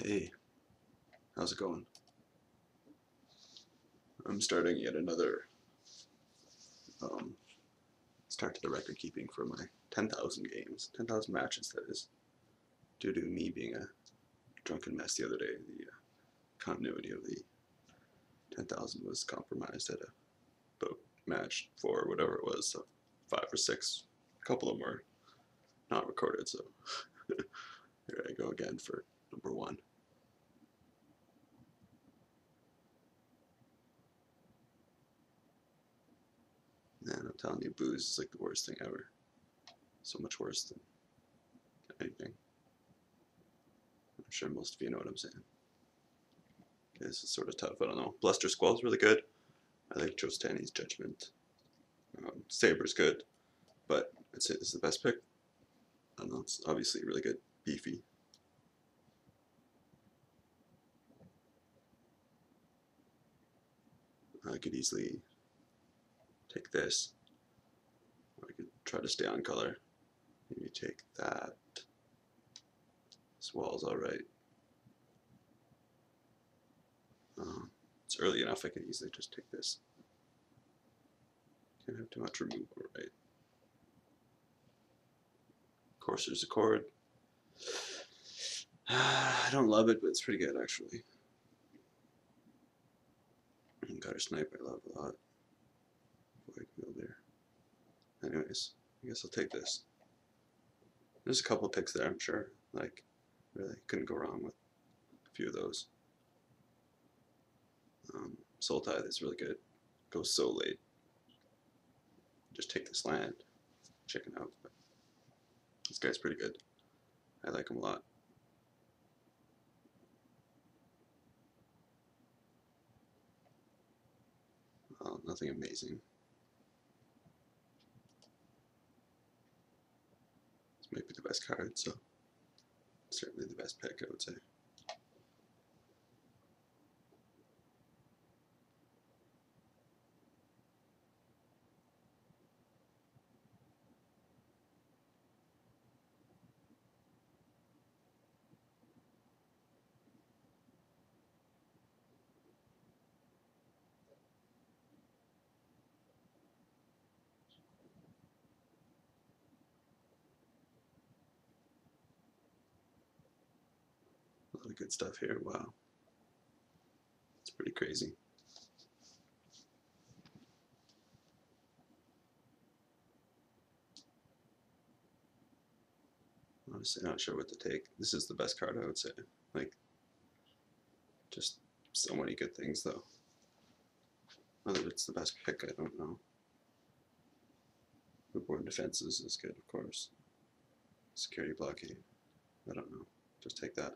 Hey, how's it going? I'm starting yet another start to the record keeping for my 10,000 games, 10,000 matches, that is, due to me being a drunken mess the other day. The continuity of the 10,000 was compromised at a boat match for whatever it was, so 5 or 6. A couple of them were not recorded, so here I go again for number 1. Man, I'm telling you, booze is like the worst thing ever. So much worse than anything. I'm sure most of you know what I'm saying. Okay, this is sort of tough, I don't know. Bluster Squall's really good. I like Joe Stanny's Judgment. Saber's good, but I'd say this is the best pick. I don't know, it's obviously really good. Beefy. I could easily take this, or I could try to stay on color. Maybe take that. This wall's alright. It's early enough, I could easily just take this. Can't have too much removal, right? Courser's Accord. I don't love it, but it's pretty good actually. Gutter Snipe I love a lot. Void Wielder. Anyways, I guess I'll take this. There's a couple picks there, I'm sure. Like, really, couldn't go wrong with a few of those. Soul Tithe is really good. Goes so late. Just take this land. Chicken out. But this guy's pretty good. I like him a lot. Well, nothing amazing. This might be the best card, so certainly the best pick, I would say. A lot of good stuff here. Wow. It's pretty crazy. Honestly, not sure what to take. This is the best card, I would say. Like, just so many good things, though. Whether it's the best pick, I don't know. Reborn Defenses is good, of course. Security Blockade, I don't know. Just take that.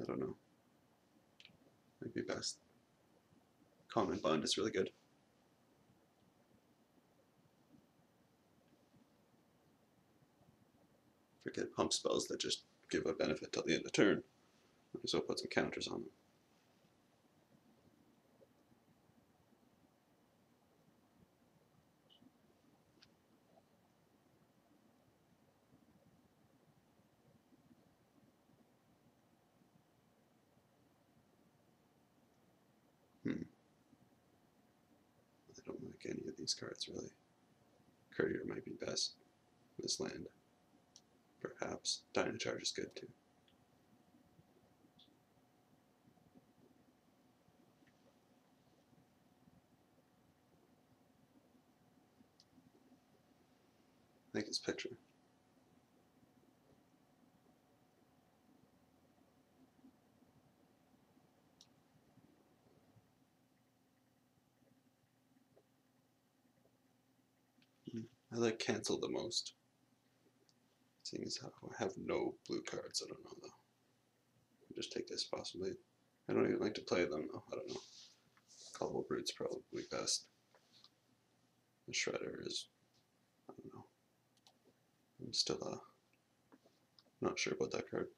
I don't know. Might be best. Common Bond is really good. Forget pump spells that just give a benefit till the end of turn. Might as well put some counters on them. I don't like any of these cards, really. Courier might be best. This land. Perhaps. Dynacharge is good, too. I like this picture. I like Cancel the most. Seeing as how I have no blue cards, I don't know though. I'll just take this possibly. I don't even like to play them though, I don't know. Callable Brute's probably best. The Shredder is, I don't know. I'm still not sure about that card.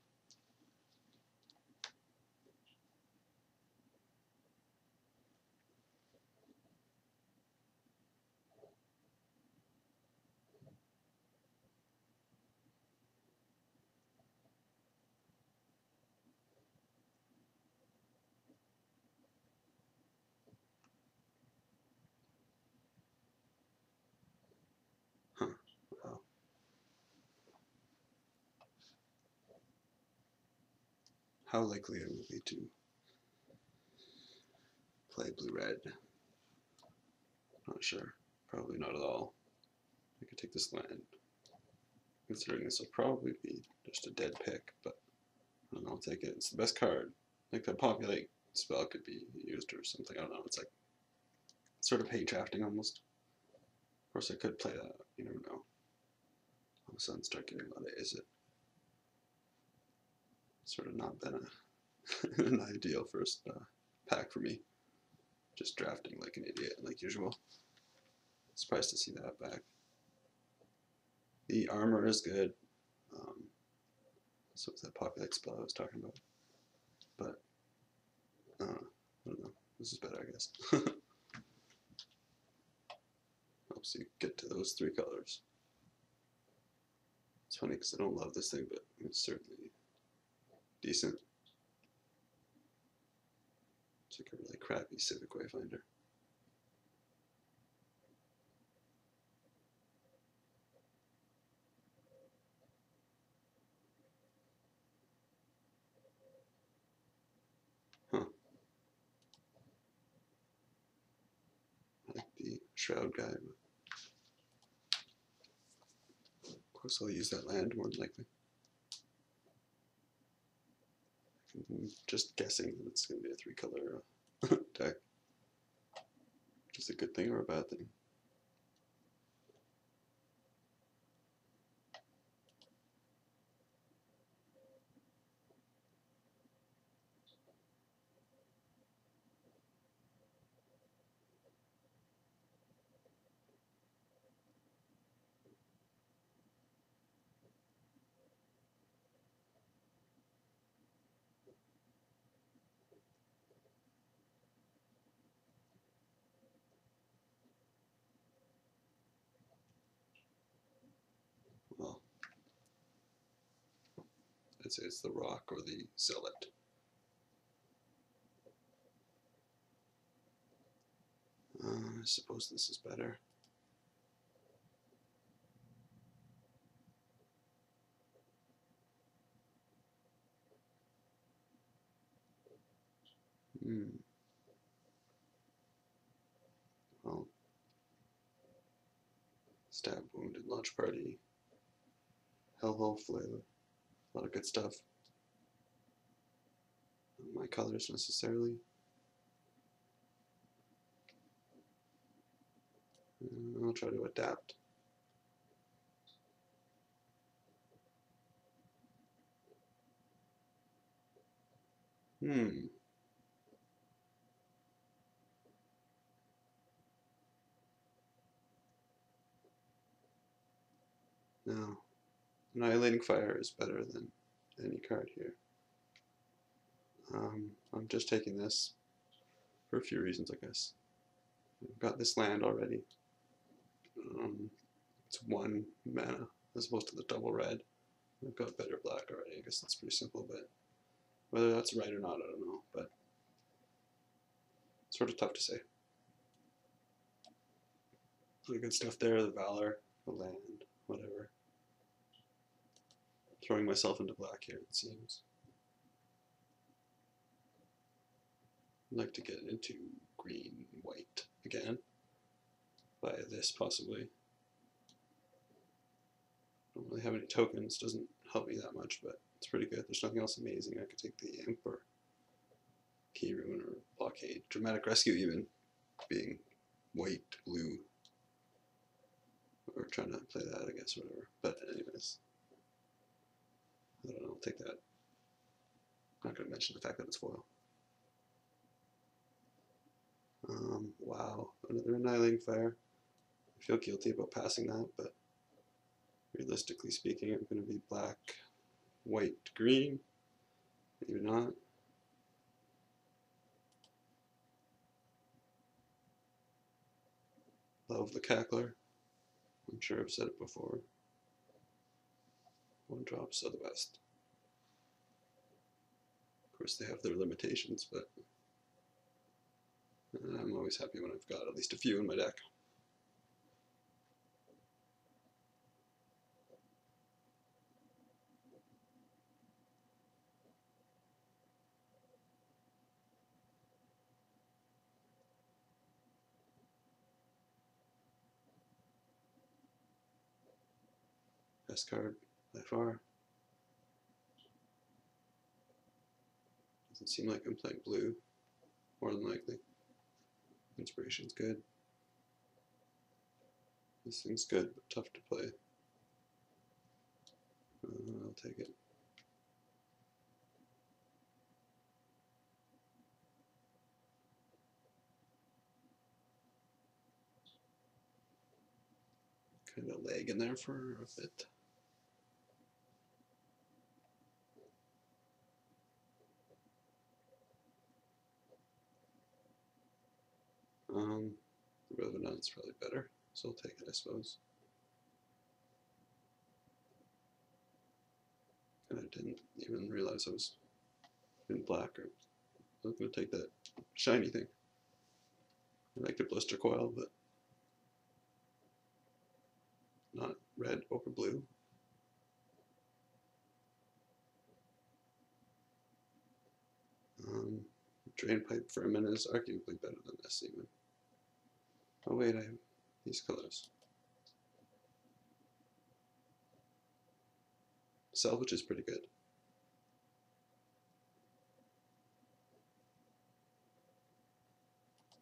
how likely I will be to play blue-red. Not sure. Probably not at all. I could take this land. Considering this will probably be just a dead pick, but I don't know, I'll take it. It's the best card. Like the populate spell could be used or something. I don't know. It's like sort of hate drafting almost. Of course, I could play that. You never know. All of a sudden, start getting a lot of is it. Sort of not been an ideal first pack for me. Just drafting like an idiot, like usual. Surprised to see that back. The armor is good. So it's that populate spell I was talking about. But I don't know. This is better, I guess. Helps you get to those 3 colors. It's funny because I don't love this thing, but it's certainly decent. It's like a really crappy Civic Wayfinder. Huh. I like the Shroud guy, but of course I'll use that land more than likely. I'm just guessing that it's going to be a 3-color deck. Which is a good thing or a bad thing. Well, I'd say it's the Rock or the Zealot. I suppose this is better. Well, Stab Wound and Launch Party. Hellhole Flail. A lot of good stuff. Not my colors necessarily. I'll try to adapt. No. Annihilating Fire is better than any card here. I'm just taking this for a few reasons, I guess. I've got this land already. It's 1 mana as opposed to the double red. I've got better black already. I guess that's pretty simple, but whether that's right or not, I don't know. But it's sort of tough to say. A lot of good stuff there, the Valor, the land, whatever. Throwing myself into black here, it seems. I'd like to get into green, white again. Via this, possibly. Don't really have any tokens, doesn't help me that much, but it's pretty good. There's nothing else amazing. I could take the Imp or Key Ruin or Blockade. Dramatic Rescue even, being white, blue. Or trying to play that, I guess, whatever. But anyways, I don't know, I'll take that. I'm not going to mention the fact that it's foil. Wow, another Annihilating Fire. I feel guilty about passing that, but realistically speaking, I'm going to be black, white, green. Maybe not. Love the Cackler. I'm sure I've said it before. 1 drops are the best. Of course, they have their limitations, but I'm always happy when I've got at least a few in my deck. Best card by far. Doesn't seem like I'm playing blue, more than likely. Inspiration's good. This thing's good, but tough to play. I'll take it. Kind of lag in there for a bit. The Revenant's probably better, so I'll take it, I suppose. And I didn't even realize I was in black, or I was going to take that shiny thing. I like the blister coil, but not red or blue. Drain pipe vermin is arguably better than this even. Oh wait, I have these colors. Salvage is pretty good.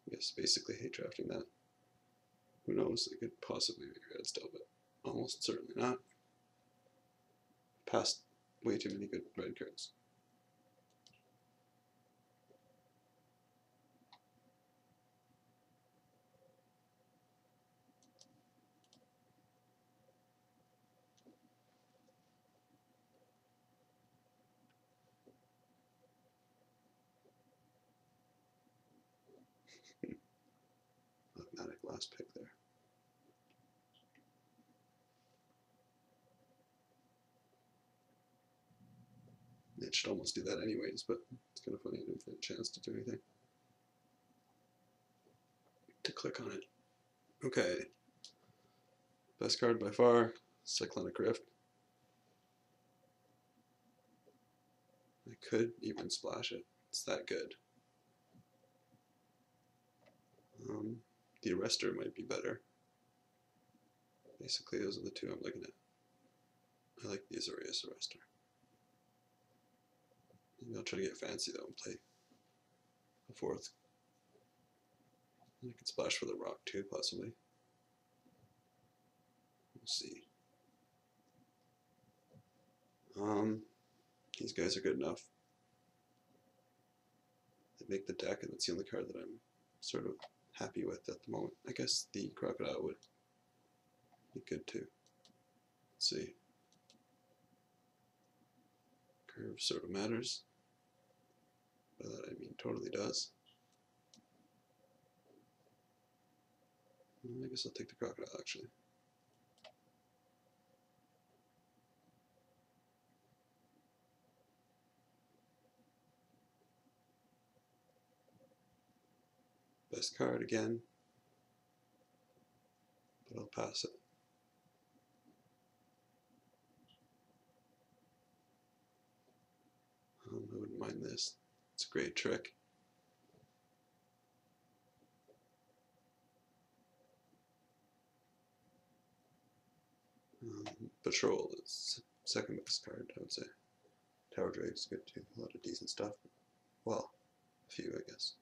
I guess basically hate drafting that. Who knows, it could possibly be red still, but almost certainly not. Passed way too many good red cards. Automatic last pick there. It should almost do that anyways, but it's kind of funny I didn't get a chance to do anything. To click on it. Okay. Best card by far, Cyclonic Rift. I could even splash it. It's that good. The Arrestor might be better. Basically, those are the two I'm looking at. I like the Azorius Arrestor. Maybe I'll try to get fancy though and play a fourth. I could splash for the rock too, possibly. We'll see. These guys are good enough. They make the deck, and that's the only card that I'm sort of happy with at the moment. I guess the Crocodile would be good too. Let's see. Curve sort of matters. By that I mean totally does. I guess I'll take the Crocodile actually. Best card again, but I'll pass it. I wouldn't mind this. It's a great trick. Patrol is second best card, I would say. Tower Drake's good too, a lot of decent stuff. Well, a few, I guess.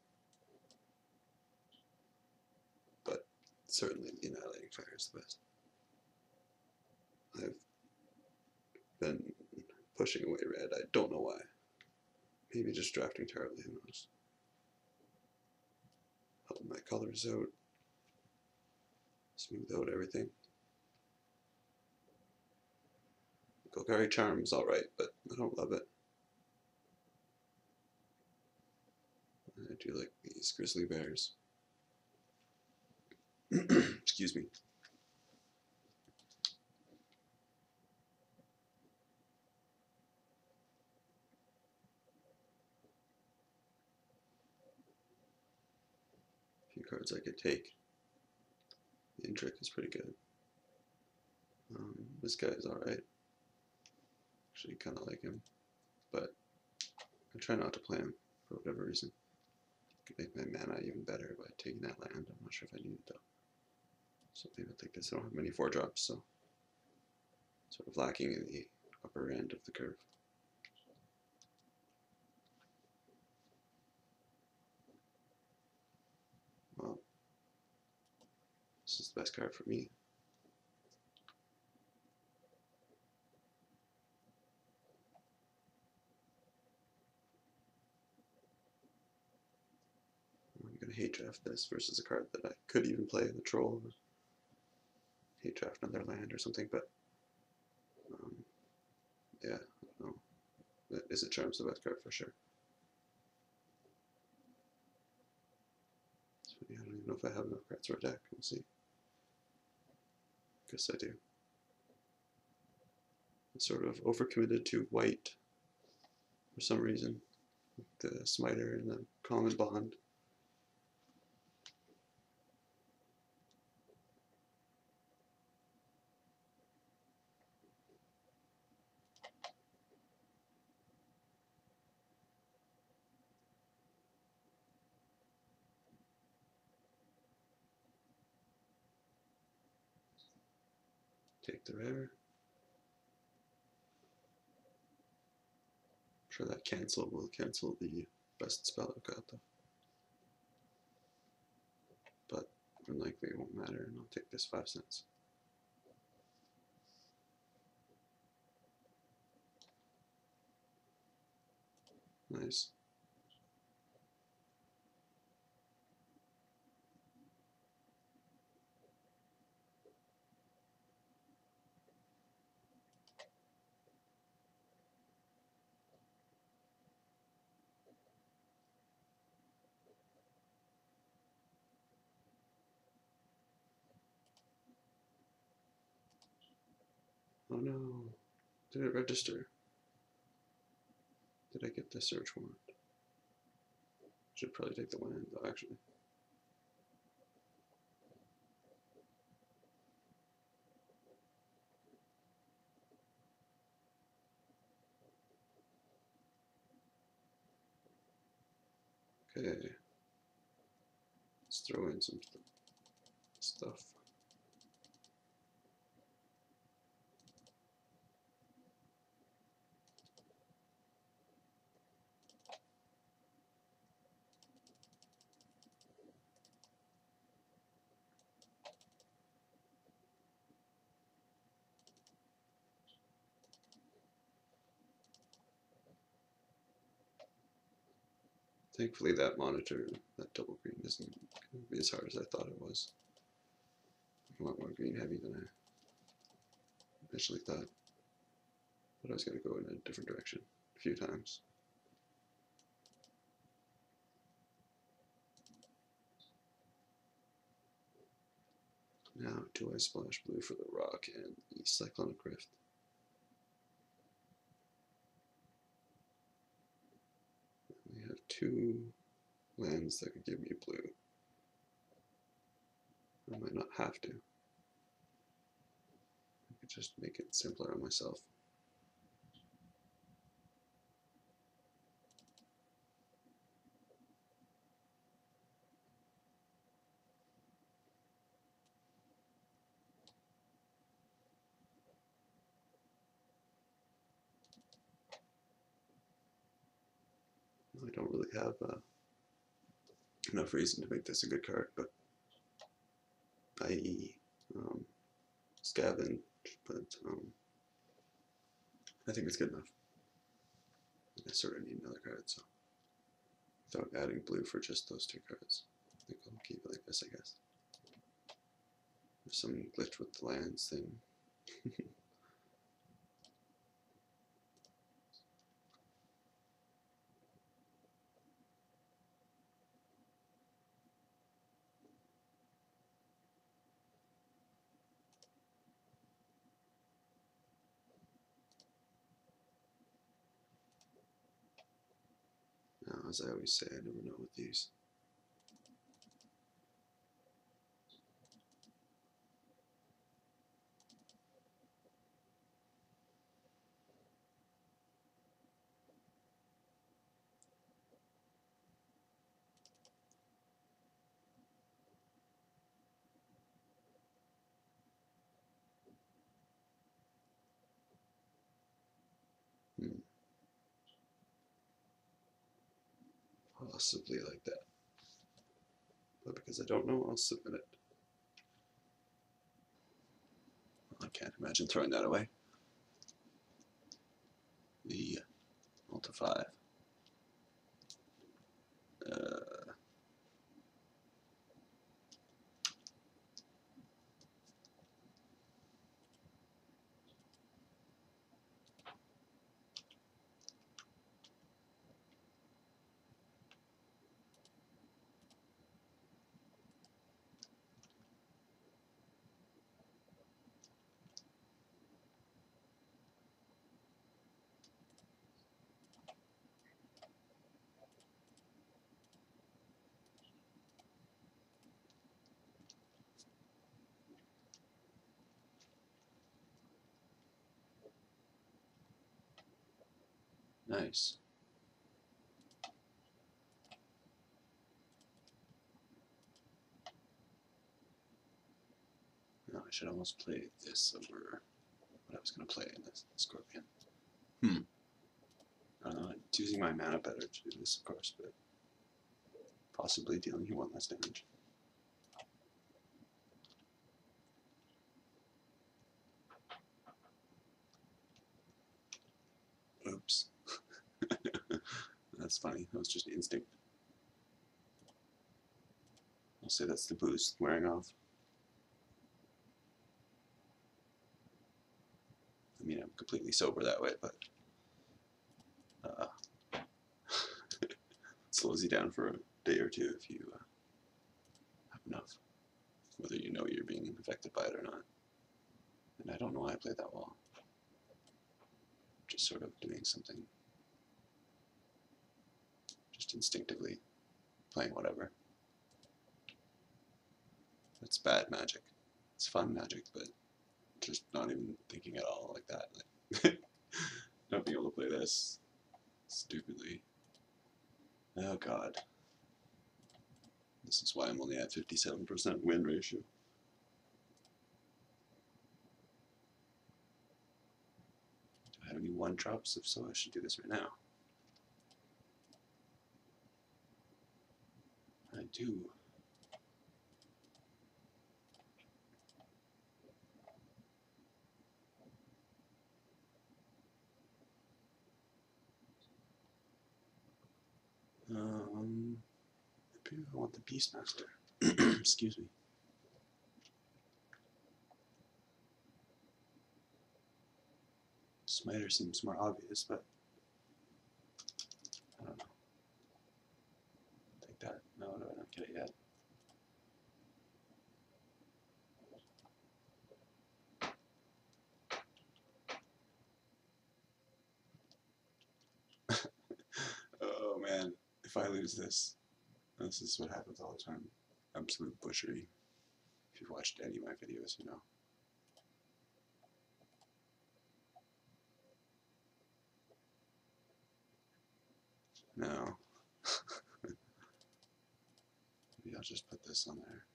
But certainly the Annihilating Fire is the best. I've been pushing away red, I don't know why. Maybe just drafting terribly, who knows. Help my colors out. Smooth out everything. Golgari Charm's alright, but I don't love it. I do like these Grizzly Bears. Excuse me. A few cards I could take. The Intric is pretty good. This guy is alright. Actually, kind of like him, but I try not to play him for whatever reason. Could make my mana even better by taking that land. I'm not sure if I need it though. So maybe I'll take this. I don't have many 4-drops, so sort of lacking in the upper end of the curve. Well, this is the best card for me. I'm going to hate draft this versus a card that I could even play, the Troll. Hate draft another land or something, but yeah, no, that is a Charm's the best card for sure. So yeah, I don't even know if I have enough cards for a deck. We'll see. Guess I do. I'm sort of overcommitted to white for some reason. The Smiter and the Common Bond. Take the rare. I'm sure that cancel will cancel the best spell I've got though. But unlikely it won't matter, and I'll take this 5 cents. Nice. Oh no. Did it register? Did I get the search warrant? Should probably take the land though, actually. Okay. Let's throw in some stuff. Thankfully that monitor, that double green, isn't going to be as hard as I thought it was. A lot more green heavy than I initially thought. But I was going to go in a different direction a few times. Now, do I splash blue for the rock and the Cyclonic Rift? We have 2 lands that could give me blue. I might not have to. I could just make it simpler on myself. I don't really have enough reason to make this a good card, but i.e. Scavenge, but I think it's good enough. I sort of need another card, so without adding blue for just those 2 cards, I think I'll keep it like this, I guess. There's some glitch with the lands thing. Now, as I always say, I never know with these. possibly like that. But because I don't know, I'll submit it. I can't imagine throwing that away. The Ultra 5. Nice. No, I should almost play this over what I was going to play in this Scorpion. I don't know, it's using my mana better to do this, of course, but possibly dealing you one less damage. Oops. That's funny. That was just instinct. I'll say that's the boost wearing off. I mean, I'm completely sober that way, but it slows you down for a day or two if you have enough, whether you know you're being affected by it or not. And I don't know why I played that well. Just sort of doing something, just instinctively playing whatever. It's bad magic. It's fun magic, but just not even thinking at all like that. Like not being able to play this stupidly. Oh god. This is why I'm only at 57% win ratio. Do I have any one drops? If so, I should do this right now. I do. Maybe I want the Beastmaster. Excuse me. Smiter seems more obvious, but I don't know. Take that. No, do I not get it yet? Oh man, if I lose this, this is what happens all the time. Absolute butchery. If you've watched any of my videos, you know. No. Maybe I'll just put this on there.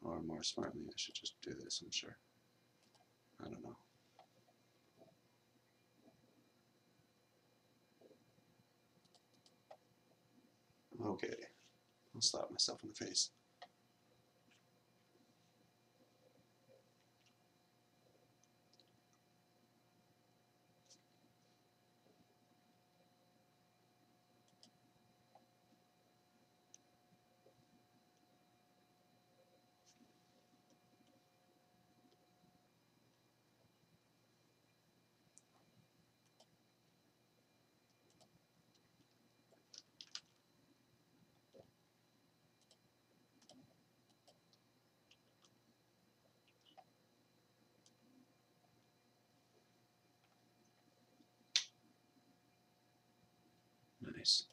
Or more smartly, I should just do this, I'm sure. I don't know. Okay. I'll slap myself in the face. Nice.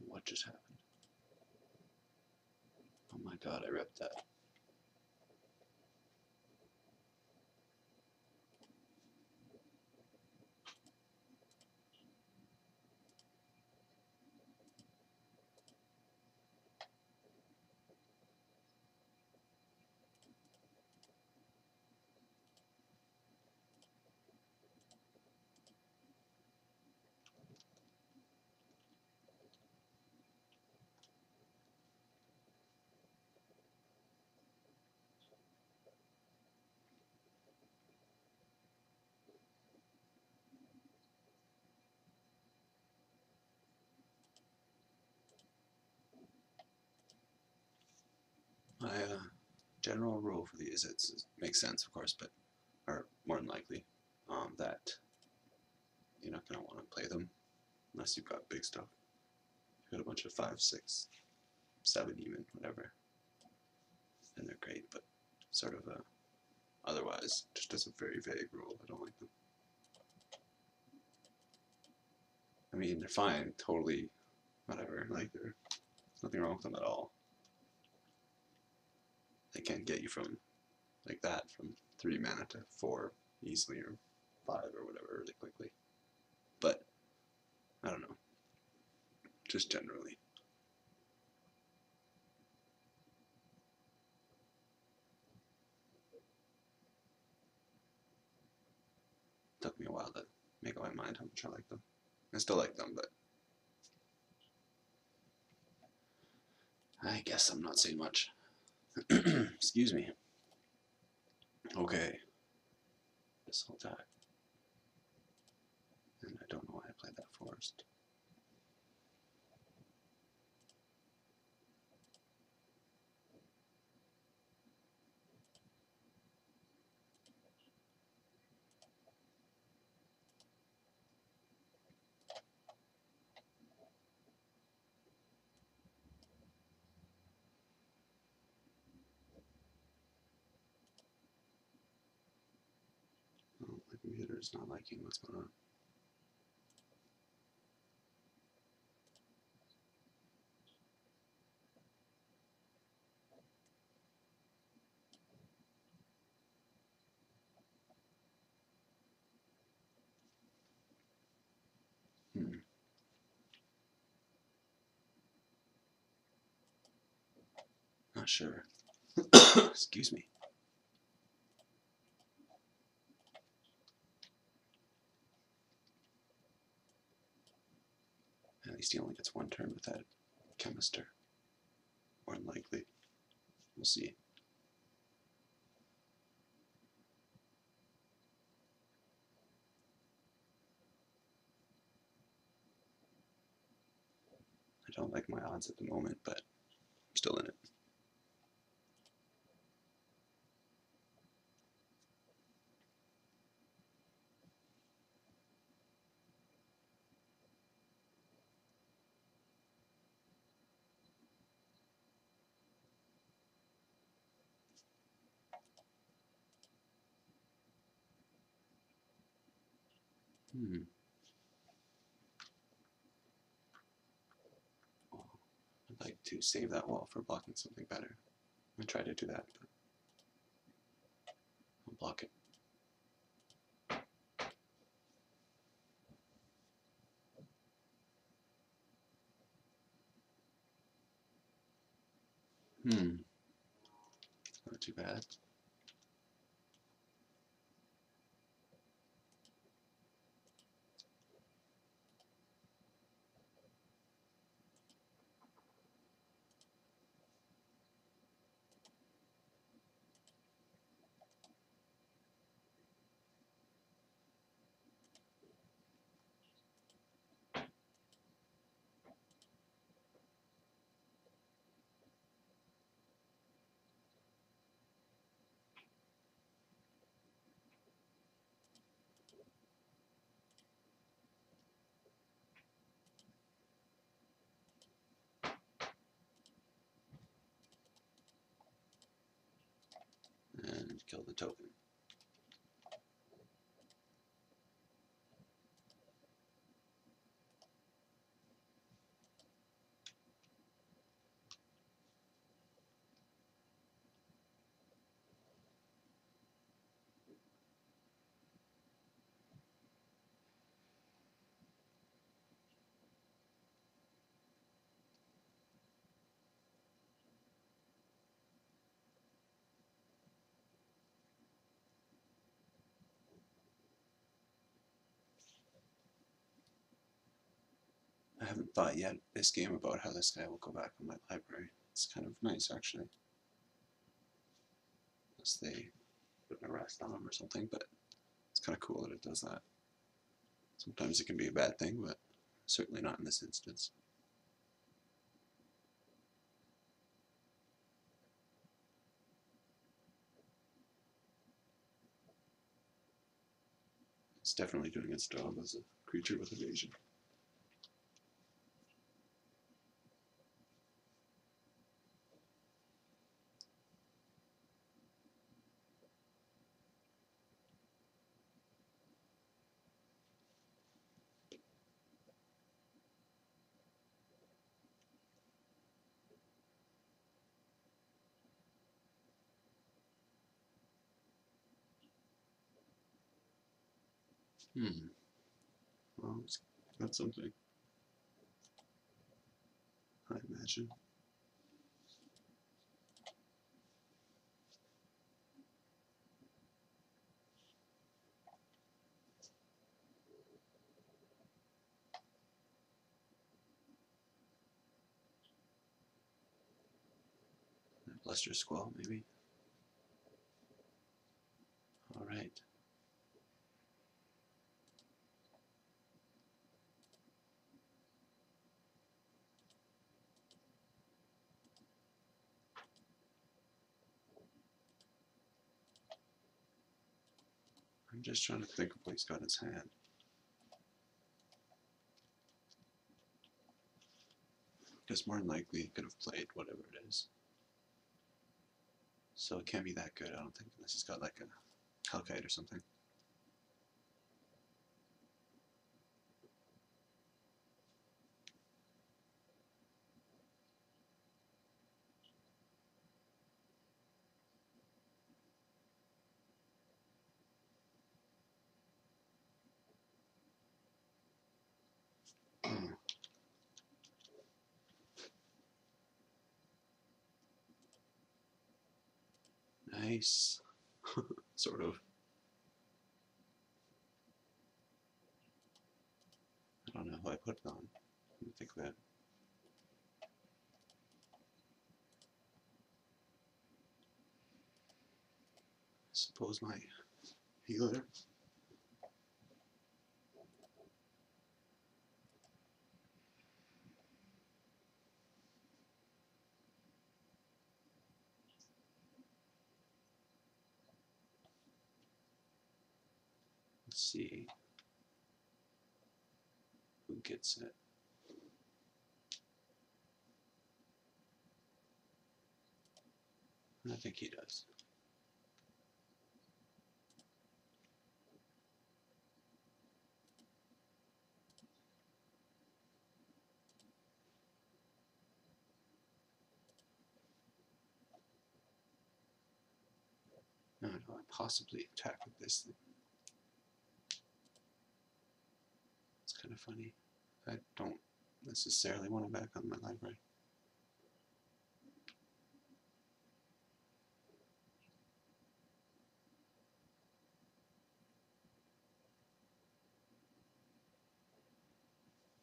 What just happened? God, I ripped that. My general rule for these, it makes sense, of course, but or more than likely, that you're not going to want to play them unless you've got big stuff. You've got a bunch of 5, 6, 7 even, whatever, and they're great, but sort of otherwise, just as a very vague rule, I don't like them. I mean, they're fine, totally, whatever, like there's nothing wrong with them at all. They can get you from like that, from 3 mana to 4 easily, or 5 or whatever really quickly. But I don't know. Just generally. Took me a while to make up my mind how much I like them. I still like them, but I guess I'm not saying much. Excuse me. Okay. This whole time. And I don't know why I played that forest. Oh, my computer is not liking what's going on. Not sure. Excuse me. At least he only gets 1 turn with that chemister. More than likely. We'll see. I don't like my odds at the moment, but I'm still in it. Well, I'd like to save that wall for blocking something better. I tried to do that, but I'll block it. Not too bad. And kill the token. haven't thought yet this game about how this guy will go back on my library. It's kind of nice, actually. Unless they put an arrest on him or something, but it's kind of cool that it does that. Sometimes it can be a bad thing, but certainly not in this instance. It's definitely doing its job as a creature with evasion. Well, it's got something, I imagine. Luster Squall, maybe. All right. I'm just trying to think of what he's got in his hand. Because more than likely he could have played whatever it is. So it can't be that good, I don't think, unless he's got like a Hellkite or something. Nice. Sort of. I don't know who I put it on. Let me think of it. I suppose my healer. Let's see who gets it. I think he does. No, I possibly attack with this thing. It's kind of funny. I don't necessarily want it back on my library.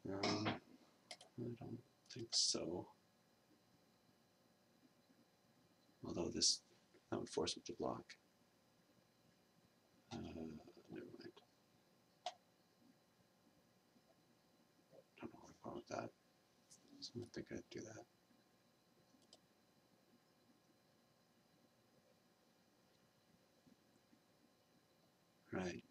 I don't think so. Although that would force me to block. Never mind. Don't know what I'm with that. So I think I'd do that. Right.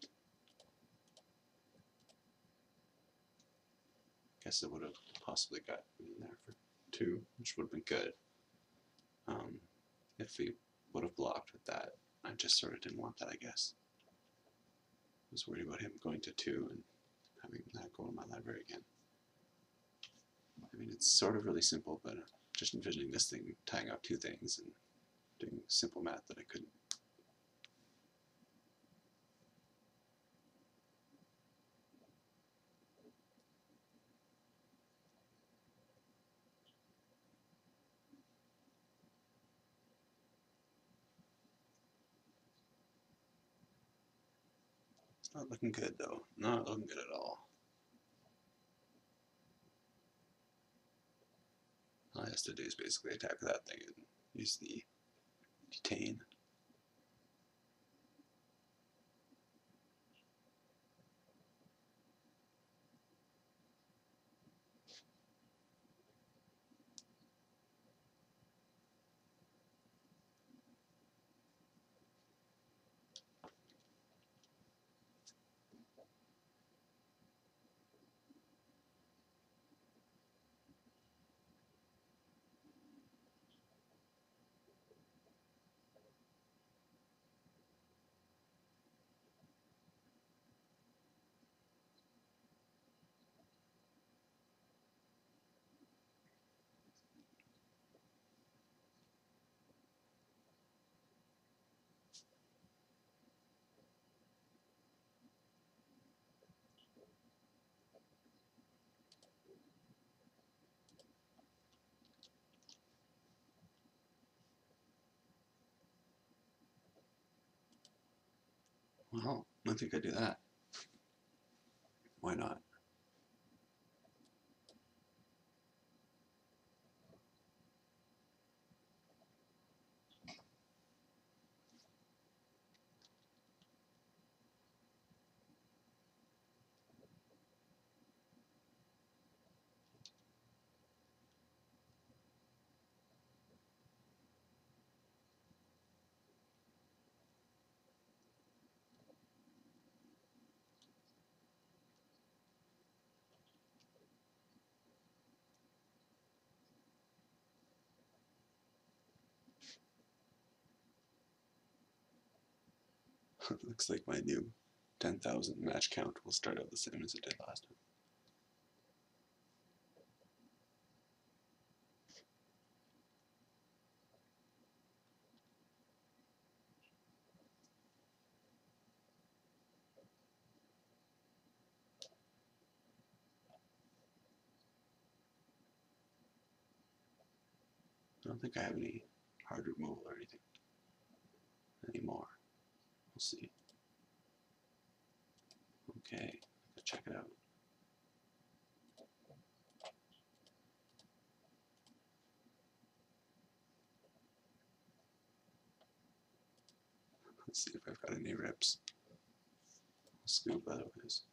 Guess it would have possibly got me in there for 2, which would have been good. If he would have blocked with that. I just sort of didn't want that, I guess. I was worried about him going to 2 and having that go in my library again. I mean, it's sort of really simple, but just envisioning this thing tying up 2 things and doing simple math that I couldn't. It's not looking good, though. Not looking good at all. All he has to do is basically attack that thing and use the detain. Well, I think I do that. Why not? Looks like my new 10,000 match count will start out the same as it did last time. I don't think I have any hard removal or anything anymore. We'll see. Okay, let's check it out. Let's see if I've got any rips. Scoop otherwise.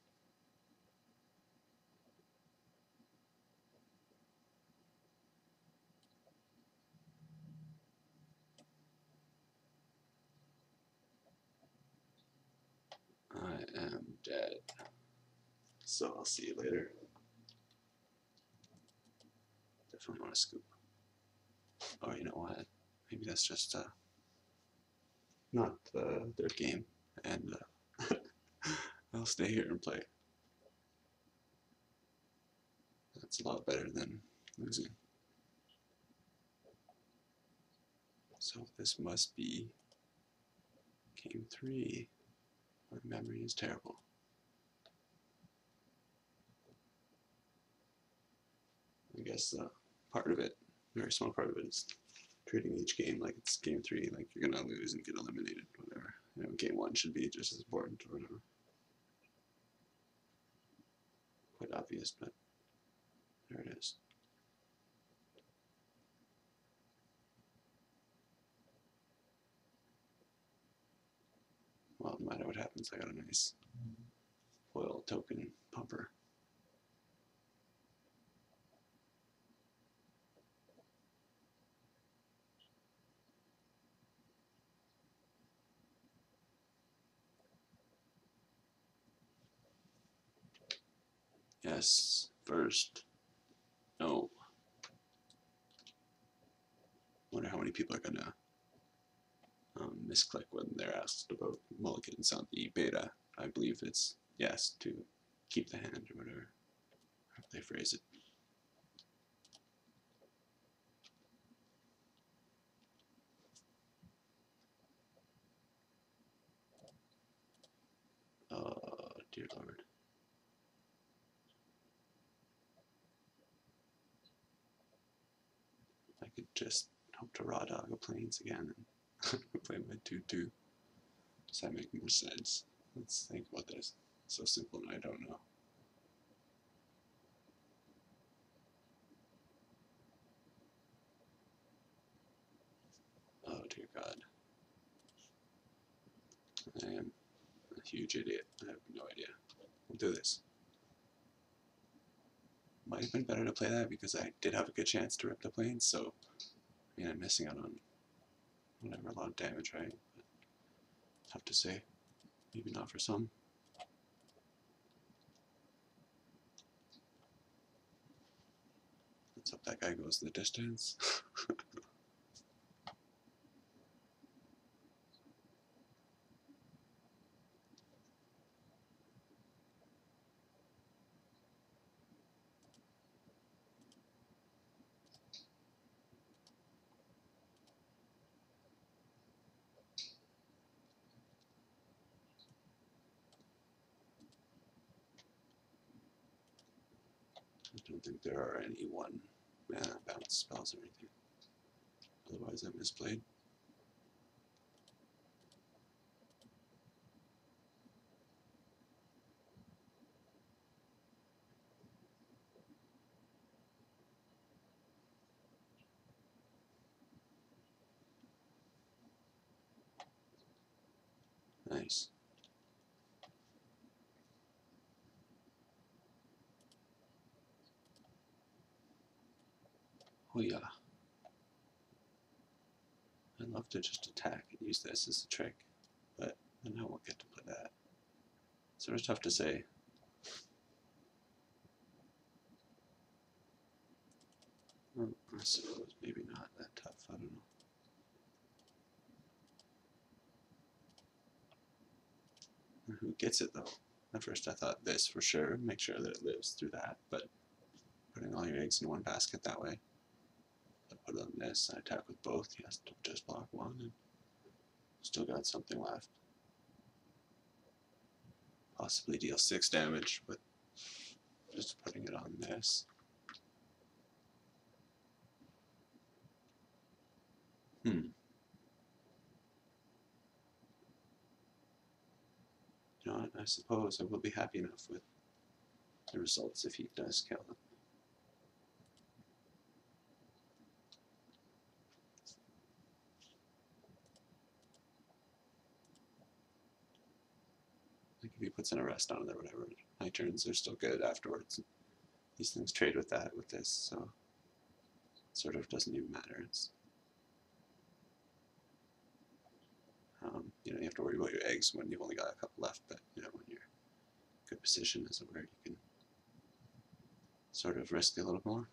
I am dead. So I'll see you later. Definitely want to scoop. Or you know what? Maybe that's just not their game, and I'll stay here and play. That's a lot better than losing. So this must be game 3. My memory is terrible. I guess part of it, a very small part of it, is treating each game like it's game 3, like you're gonna lose and get eliminated, whatever. You know, game 1 should be just as important or whatever. Quite obvious, but there it is. Well, no matter what happens, I got a nice foil token pumper. Yes, first. No. Wonder how many people are gonna misclick when they're asked about mulligans on the beta. I believe it's yes to keep the hand or whatever, how they phrase it. Dear Lord. I could just hope to raw dog a plains again and play my 2-2. Does that make more sense? Let's think about this. It's so simple and I don't know. god. I am a huge idiot. I have no idea. We'll do this. Might have been better to play that because I did have a good chance to rip the planes, so I mean I'm missing out on whatever, a lot of damage, right? But tough to say. Maybe not for some. Let's hope that guy goes the distance. I don't think there are any one mana bounce spells or anything. Otherwise I misplayed. Nice. Oh yeah. I'd love to just attack and use this as a trick, but then I won't get to play that. Sort of tough to say. Well, I suppose maybe not that tough, I don't know. Who gets it though? At first I thought this for sure, make sure that it lives through that, but putting all your eggs in one basket that way. I put on this, I attack with both, he has to just block one, and still got something left. Possibly deal 6 damage, but just putting it on this. You know what, I suppose I will be happy enough with the results if he does kill them. Like if he puts an arrest on it or whatever, my turns are still good afterwards. These things trade with that, with this, so it sort of doesn't even matter. It's, you know, you have to worry about your eggs when you've only got a couple left, but you know, when you're in good position, as it were, you can sort of risk a little more.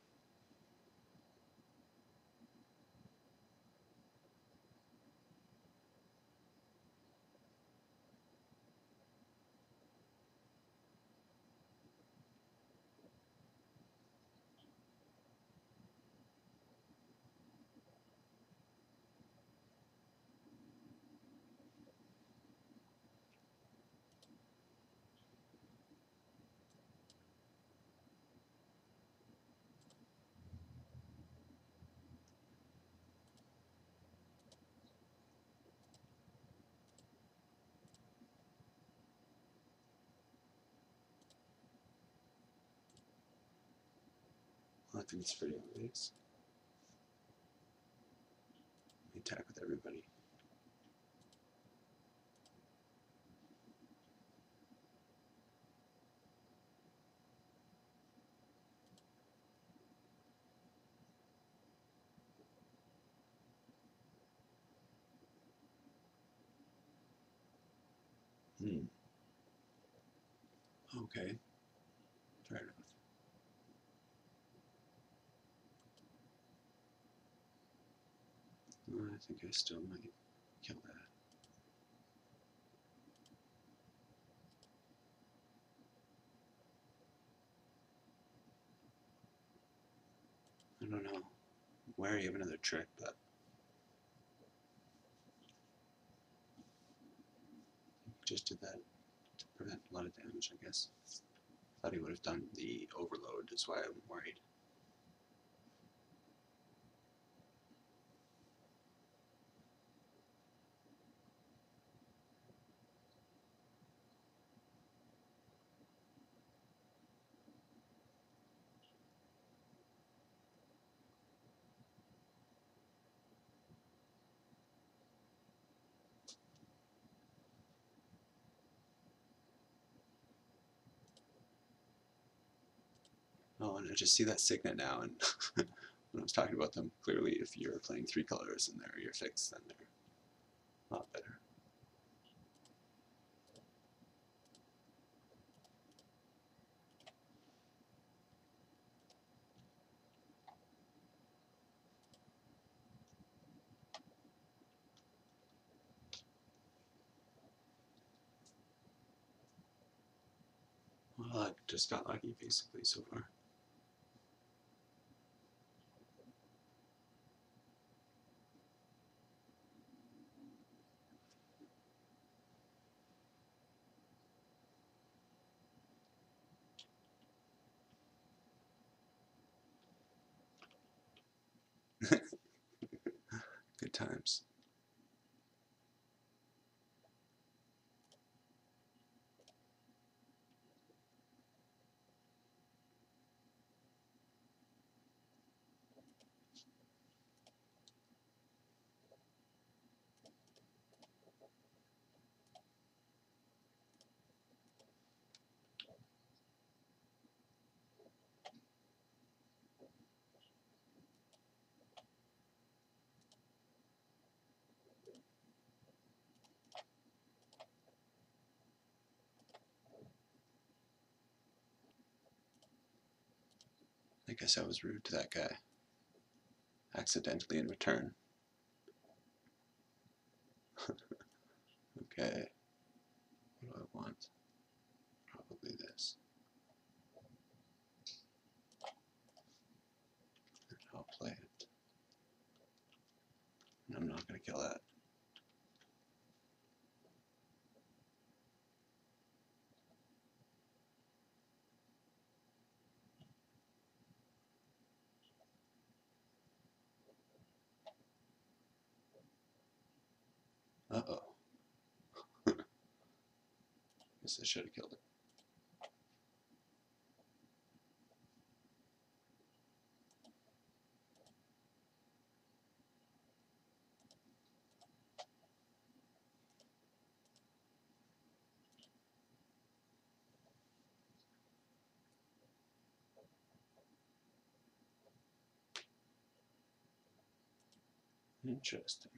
Well, I think it's pretty obvious. We attack with everybody. Okay, fair enough. I think I still might kill that. I don't know. I'm wary of another trick, but just did that to prevent a lot of damage, I guess. Thought he would have done the overload, is why I'm worried. and I just see that signet now, and when I was talking about them, clearly if you're playing 3 colors and they're your fixed, then they're a lot better. Well, I just got lucky basically so far. Good times. I guess I was rude to that guy. Accidentally in return. Okay. What do I want? Probably this. I'll play it. And I'm not going to kill that. Uh-oh. Guess I should have killed it. Interesting.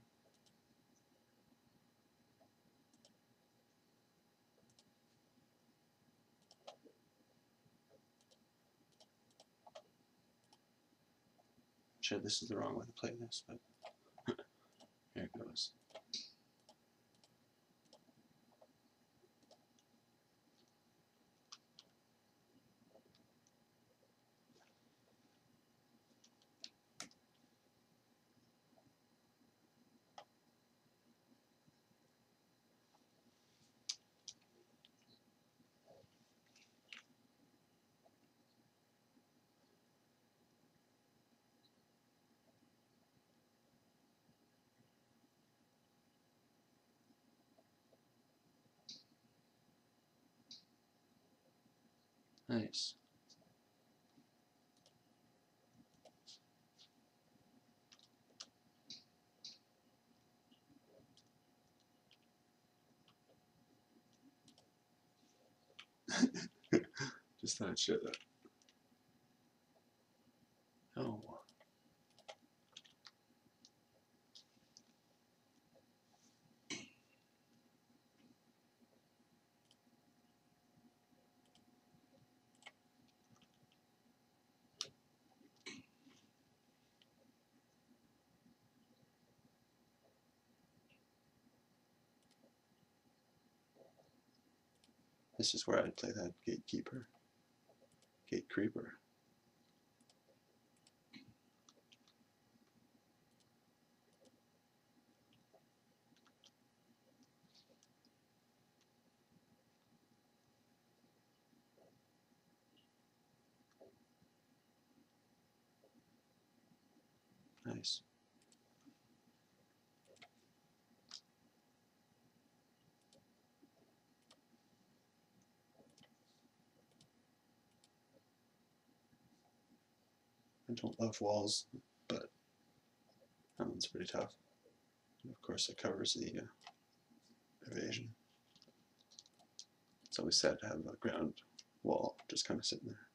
Sure, this is the wrong way to play this, but here it goes. Nice. Just thought I'd share that. Oh. This is where I'd play that gatekeeper. Gate creeper. Nice. I don't love walls, but that one's pretty tough. And of course, it covers the evasion. It's always sad to have a ground wall just kind of sitting there.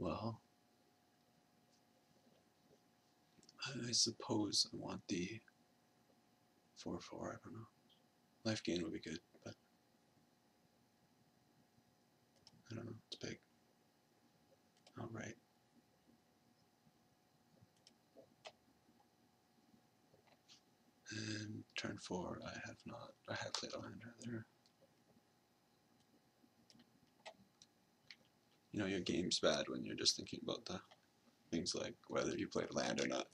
Well, I suppose I want the 4/4. I don't know. Life gain would be good, but I don't know. It's big. All right. And turn 4, I have not. I have played a land rather. You know, your game's bad when you're just thinking about the things like whether you played land or not.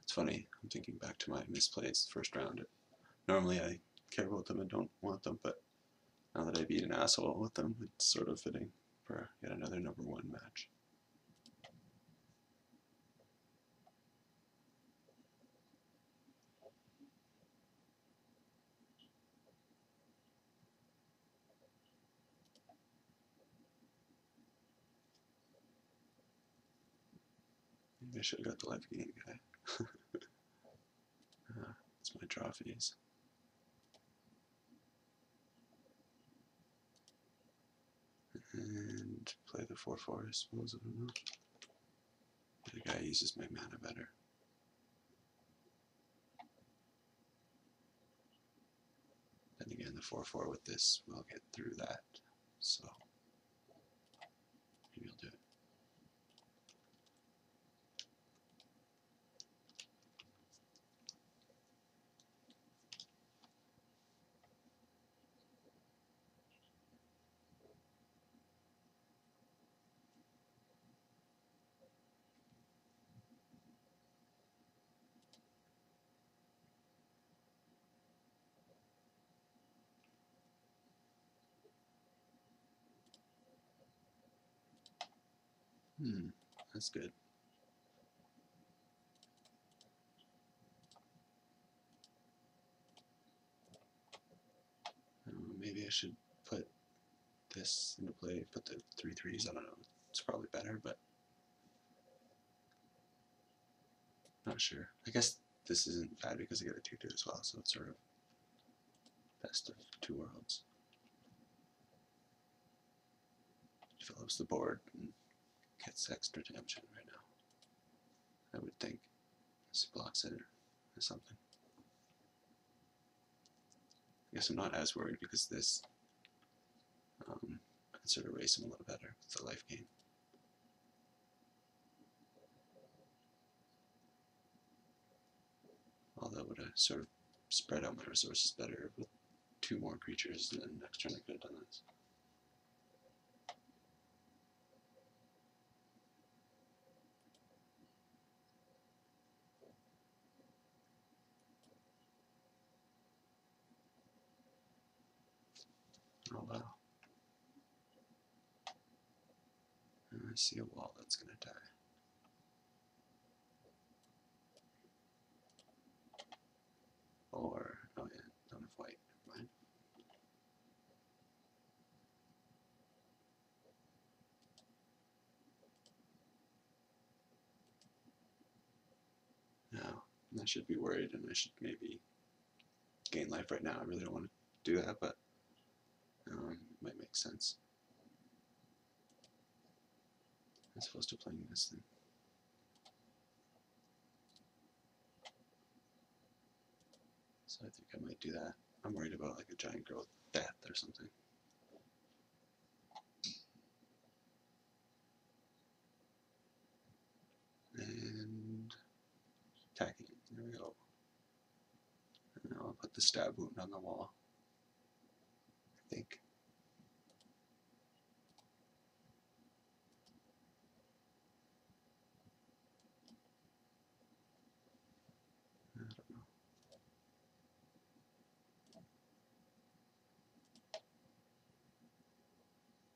It's funny, I'm thinking back to my misplays first round. Normally I care about them and don't want them, but now that I beat an asshole with them, it's sort of fitting for yet another #1 match. Maybe I should have got the life gain guy. It's my trophies. And play the 4/4, I suppose. I don't know. The guy uses my mana better. Then again, the 4/4 with this will get through that. So maybe I'll do it. That's good. Maybe I should put this into play, put the 3/3s. I don't know. It's probably better, but not sure. I guess this isn't bad because I get a 2/2 as well, so it's sort of best of two worlds. Develops the board and gets extra damage in right now. I would think. This blocks it or something. I guess I'm not as worried because this I can sort of race him a little better. It's a life gain. Although would have sort of spread out my resources better with 2 more creatures, and then next turn I could have done this. Oh wow. And I see a wall that's gonna die. Or, oh yeah, don't have white, never mind. Now, I should be worried and I should maybe gain life right now. I really don't want to do that, but it might make sense. As opposed to playing this thing. So I think I might do that. I'm worried about like a giant growth death or something. And attacking. There we go. And now I'll put the stab wound on the wall. I think. I don't know.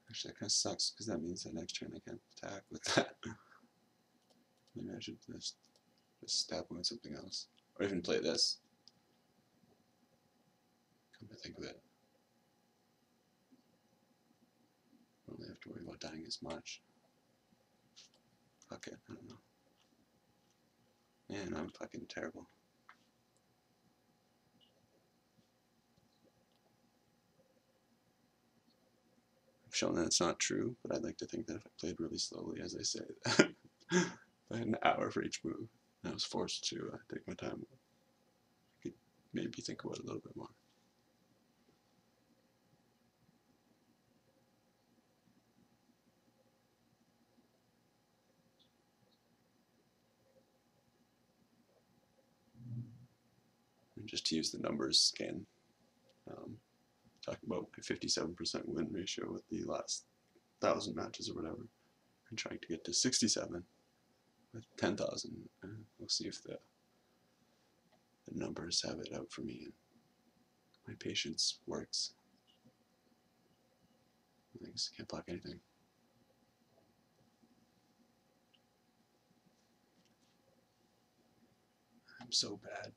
Actually, that kind of sucks because that means that next turn I can't attack with that. Maybe I should just Just dabbling with something else. Or even play this. Come to think of it. I don't really have to worry about dying as much. Fuck it, I don't know. Man, I'm fucking terrible. I've shown that it's not true, but I'd like to think that if I played really slowly, as I say, I had an hour for each move, and I was forced to take my time, I could maybe think about it a little bit more. And just to use the numbers again, talking about my 57% win ratio with the last 1,000 matches or whatever, and trying to get to 67 with 10,000. We'll see if the numbers have it out for me and my patience works. I just can't block anything. I'm so bad.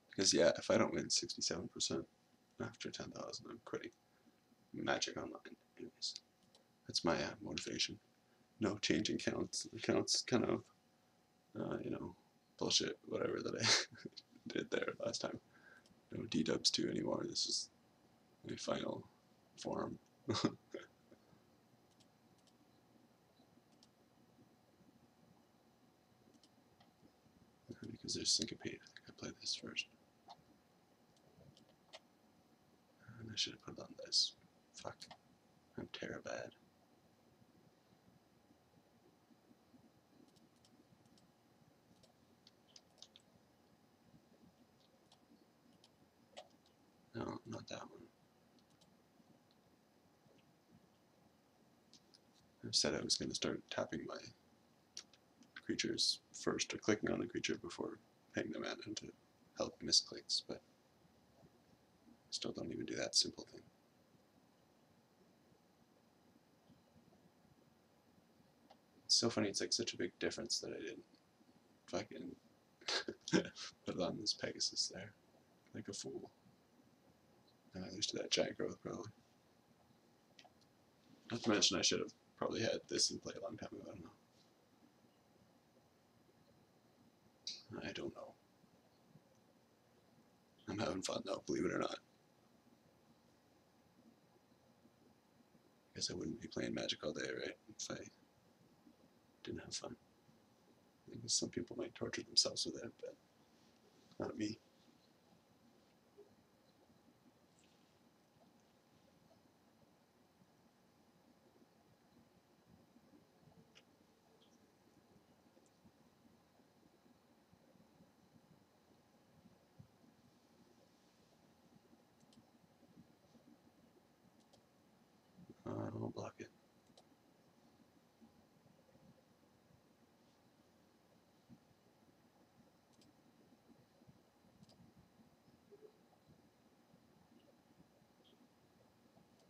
Because yeah, if I don't win 67% after 10,000, I'm quitting Magic Online. Anyways, that's my motivation. No changing counts. Accounts kind of, you know, bullshit, whatever that I did there last time. No deedubs2 anymore. This is my final form. Because there's syncopate. I think I played this first. And I should have put it on this. Fuck. I'm terrible. No, not that one. I said I was going to start tapping my creatures first, or clicking on the creature before paying them mana to help misclicks, but I still don't even do that simple thing. It's so funny, it's like such a big difference that I didn't fucking put it on this Pegasus there, like a fool. There's to that giant growth probably. Not to mention I should have probably had this in play a long time ago, I don't know. I don't know. I'm having fun though, believe it or not. Guess I wouldn't be playing Magic all day, right? If I didn't have fun. I guess some people might torture themselves with it, but not me. I won't block it.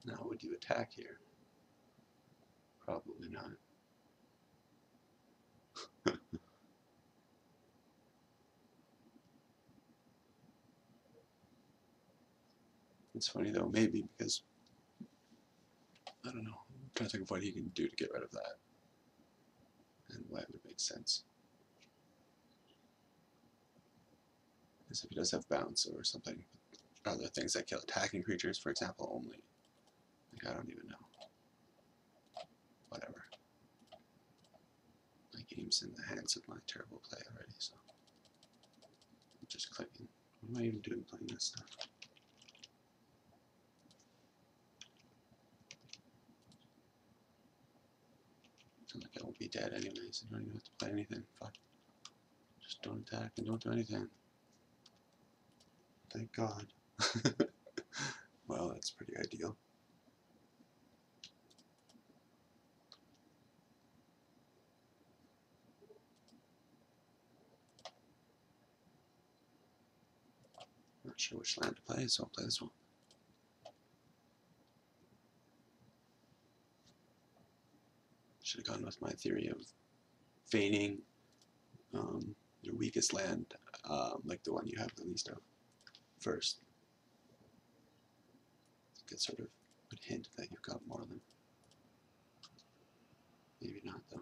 Now, would you attack here? Probably not. It's funny though, maybe, because I don't know. I'm trying to think of what he can do to get rid of that, and why it would make sense. Because if he does have bounce or something, are there things that kill attacking creatures, for example, only? Like, I don't even know. Whatever. My game's in the hands of my terrible play already, so I'm just clicking. What am I even doing playing this stuff? I feel like I won't be dead anyways. I don't even have to play anything. Fuck. Just don't attack and don't do anything. Thank God. Well, that's pretty ideal. Not sure which land to play, so I'll play this one. Should have gone with my theory of feigning your weakest land, like the one you have the least of, first. It could sort of would hint that you've got more of them. Maybe not, though.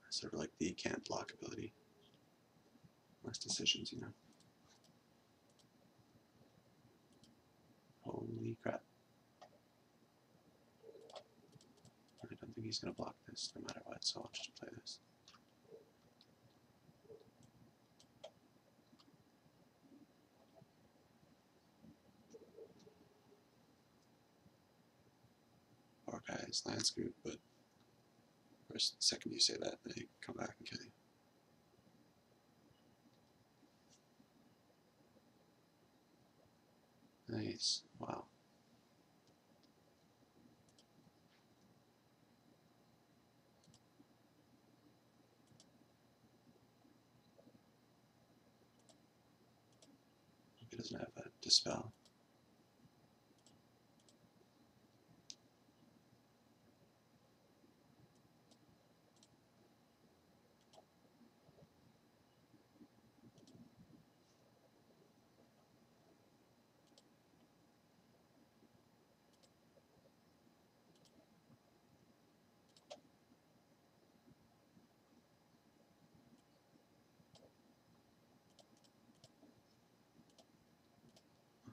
Sort of like the can't block ability. Less decisions, you know. Holy crap. I don't think he's going to block this no matter what, so I'll just play this. Poor guy's land scoop, but of course, the second you say that, they come back and kill you. Nice. Wow. He doesn't have a dispel.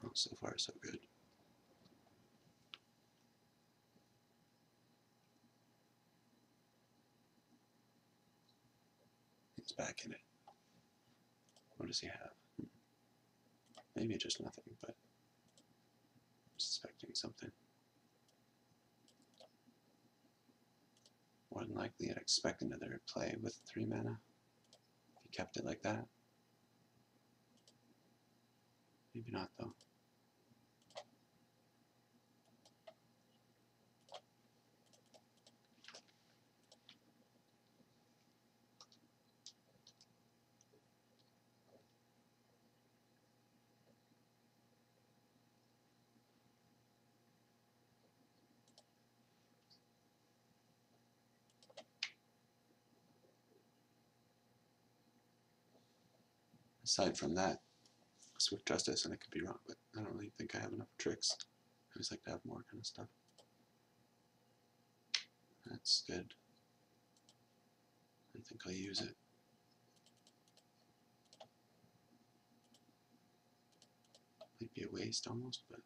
Well, so far, so good. He's back in it. What does he have? Maybe just nothing, but I'm suspecting something. More than likely, I'd expect another play with 3 mana. If he kept it like that. Maybe not, though. Aside from that, Swift Justice, and I could be wrong, but I don't really think I have enough tricks. I always like to have more kind of stuff. That's good. I think I'll use it. Might be a waste almost, but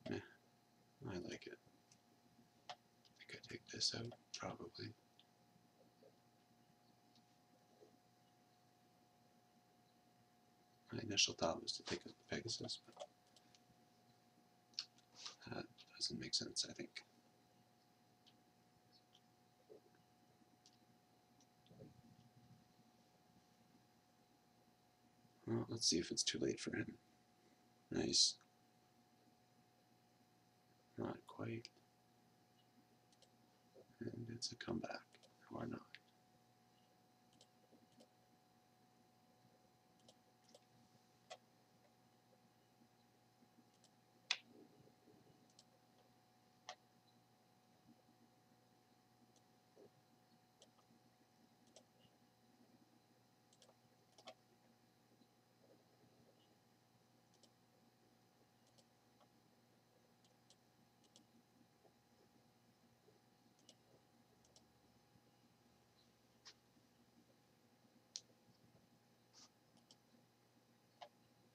meh, I like it. I think I take this out, probably. My initial thought was to take out the Pegasus, but that doesn't make sense, I think. Well, let's see if it's too late for him. Nice. Not quite. And it's a comeback. Or not.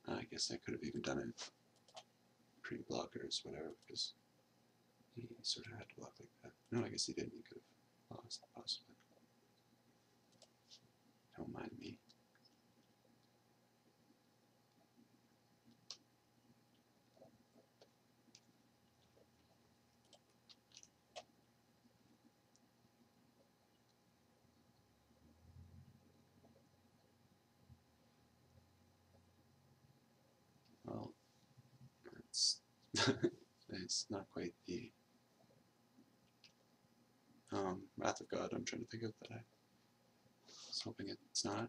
I guess I could have even done it pre-blockers, whatever, because he sort of had to block like that. No, I guess he didn't. He could have lost, possibly. Don't mind me. Well, that's it's not quite the Wrath of God I'm trying to think of that I was hoping it's not.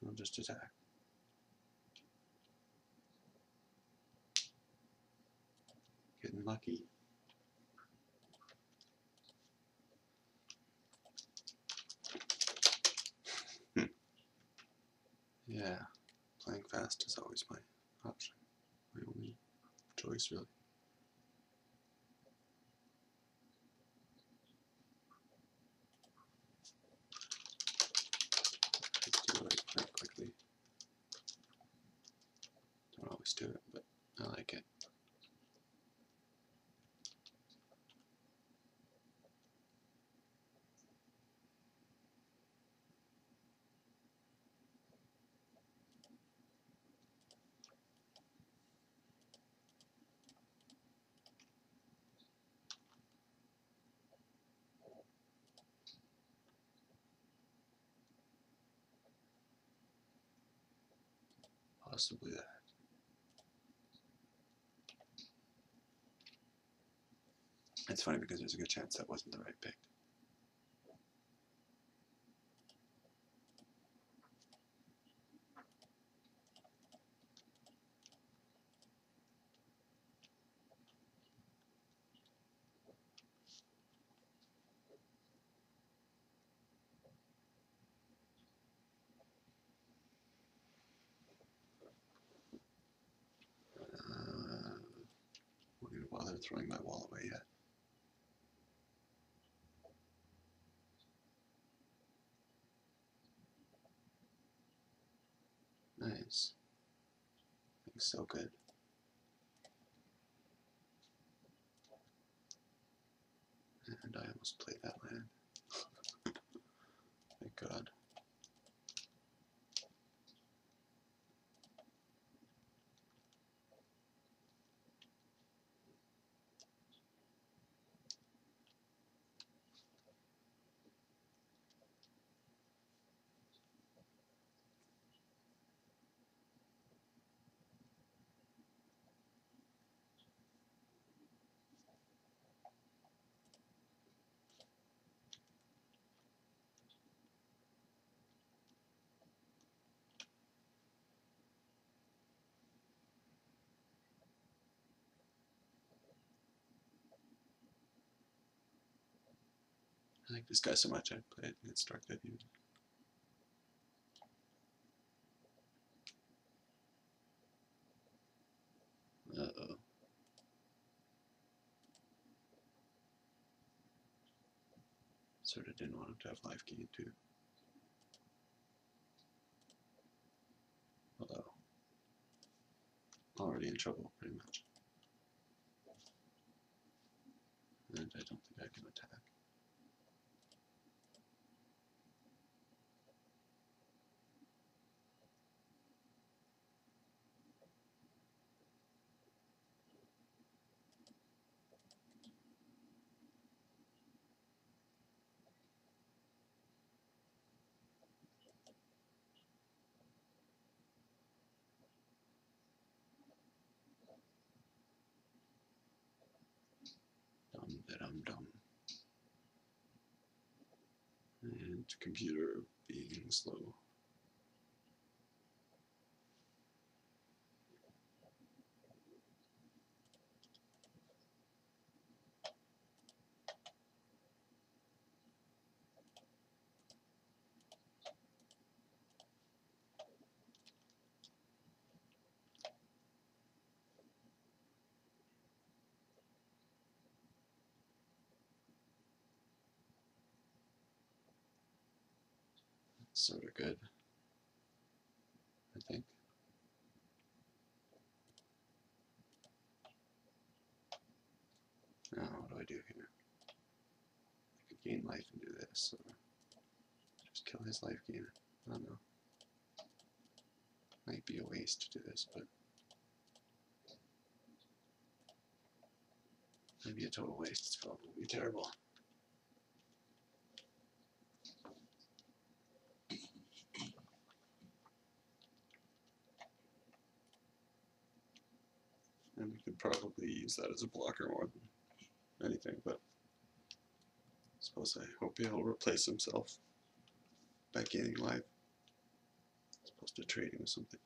I'll just attack. Getting lucky. Yeah, playing fast is always my option. My only choice, really. Just do it quite quickly. Don't always do it, but I like it. Possibly that. It's funny because there's a good chance that wasn't the right pick. Won't even bother throwing my wall away yet. Nice. Looks so good. And I almost played that land. Thank God. I like this guy so much I played and get struck dead even. Uh-oh. Sort of didn't want him to have life gain too. Although, already in trouble pretty much. And I don't think I can attack. Dum. And computer being slow. Sort of good, I think. Now, what do I do here? I could gain life and do this, or just kill his life gain. I don't know. Might be a waste to do this, but maybe a total waste. It's probably terrible. And could probably use that as a blocker more than anything, but I suppose I hope he'll replace himself by gaining life as opposed to trading or something.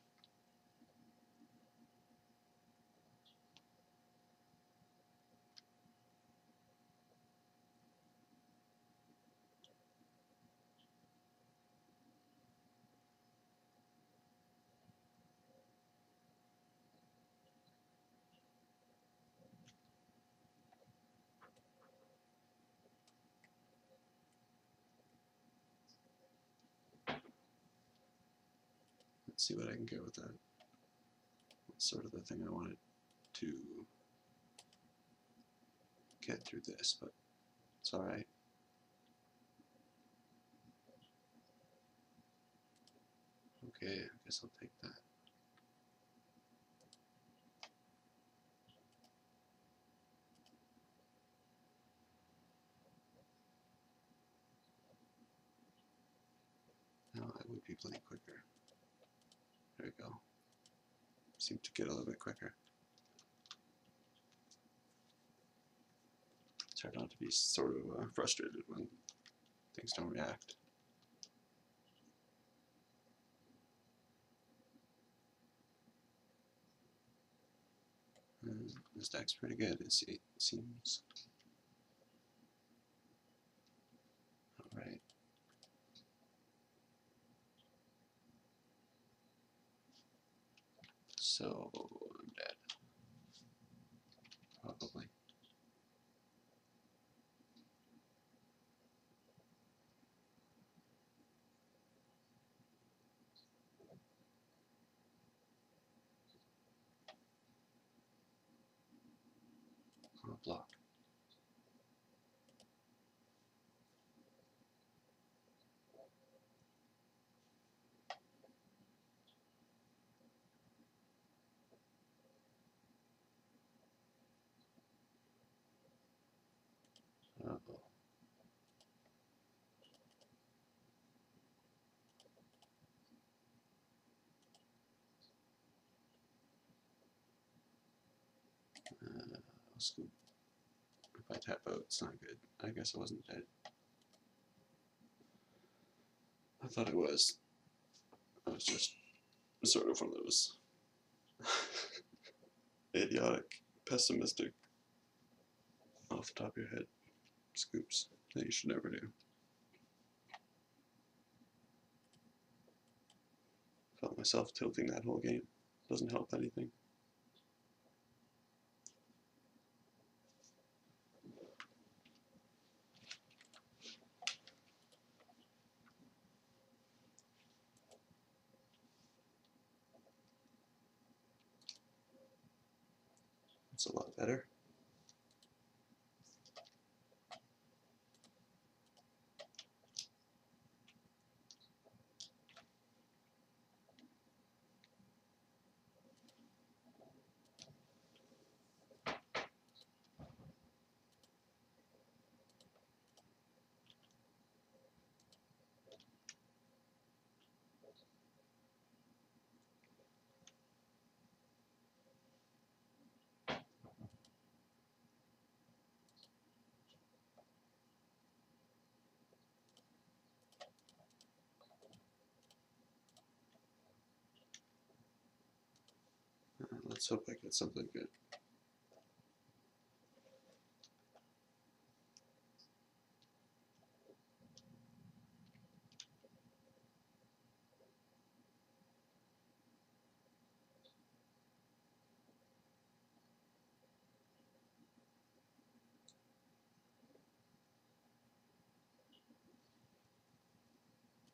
Let's see what I can get with that. That's sort of the thing I wanted to get through this, but it's alright. Okay, I guess I'll take that. Now I would be playing quicker. There we go. Seem to get a little bit quicker. It's hard not to be sort of frustrated when things don't react. The stack's pretty good, it seems. Alright. So, I'm dead. Probably. I'll block. Uh-oh. I'll scoop. If I tap out, it's not good. I guess I wasn't dead. I thought it was. I was just sort of one of those idiotic, pessimistic, off the top of your head scoops that you should never do. Felt myself tilting that whole game. Doesn't help anything. It's a lot better. Let's hope I get something good.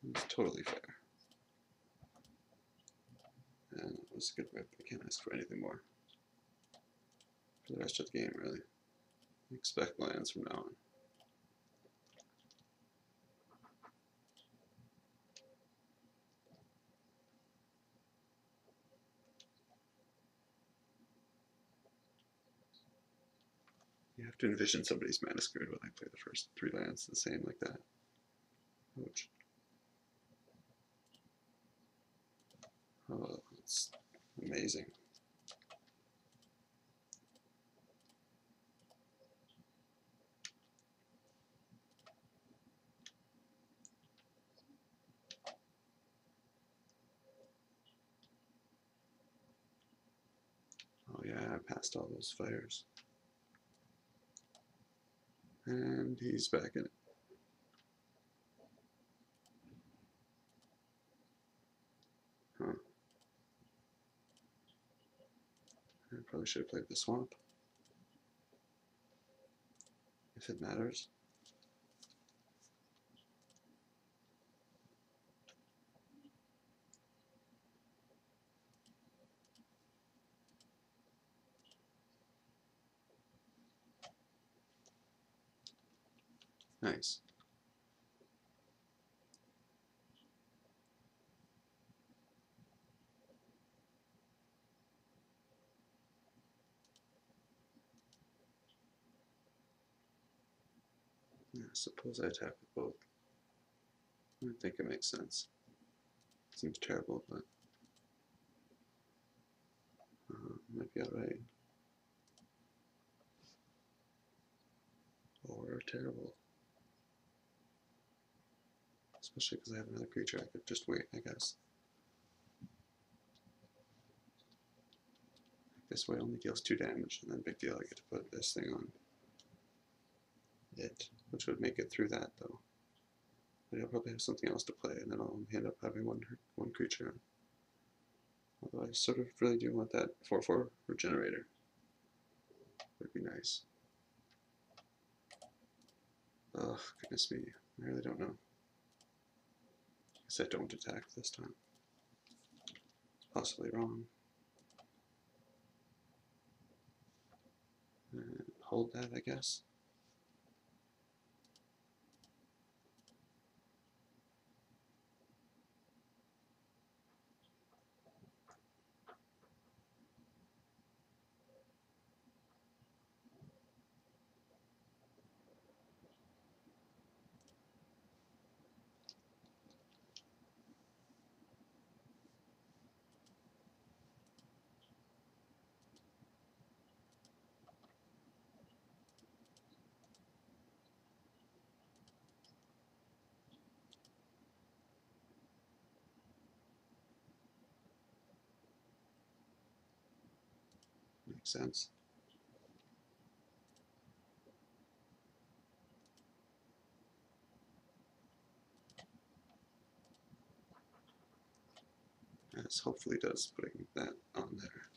It's totally fair. And it was a good rip. I can't ask for anything more. For the rest of the game, really. Expect lands from now on. You have to envision somebody's mana screwed when I play the first 3 lands the same like that. Ouch. Oh, it's amazing. past all those fires. And he's back in it. Huh. I probably should have played the swamp. If it matters. Nice. Yeah, suppose I attack with both. I think it makes sense. Seems terrible, but might be alright. Or terrible. Especially because I have another creature, I could just wait, I guess. This way only deals 2 damage, and then big deal, I get to put this thing on it, which would make it through that, though. But I'll probably have something else to play, and then I'll end up having one creature on. Although I sort of really do want that 4/4 regenerator. Would be nice. Oh, goodness me. I really don't know. I guess I don't attack this time. It's possibly wrong. And hold that, I guess. Makes sense. As hopefully does putting that on there.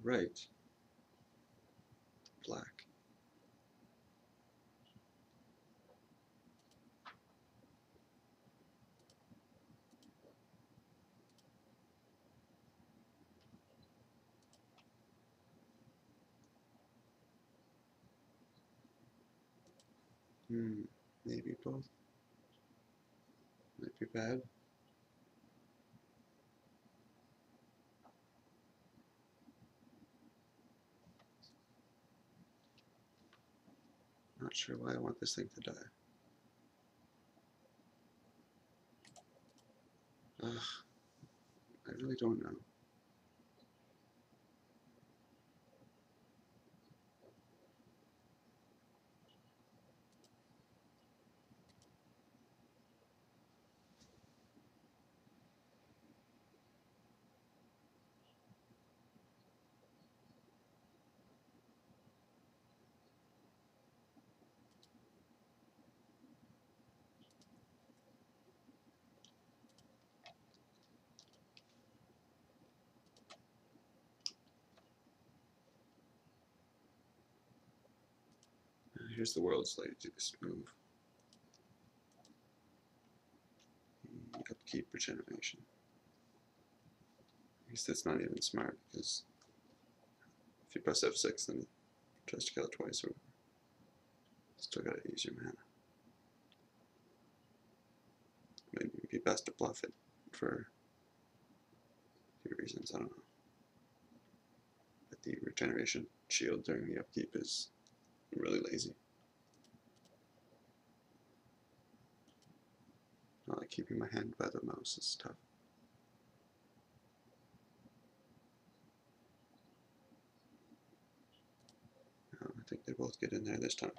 Right. Black. Maybe both. Might be bad. Not sure why I want this thing to die. Ugh. I really don't know. Here's the world's latest move. Upkeep regeneration. I guess that's not even smart because if you press F6 then it tries to kill it twice or still gotta use your mana. Maybe it'd be best to bluff it for few reasons, I don't know. But the regeneration shield during the upkeep is really lazy. I like keeping my hand by the mouse, it's tough. I think they both get in there this time.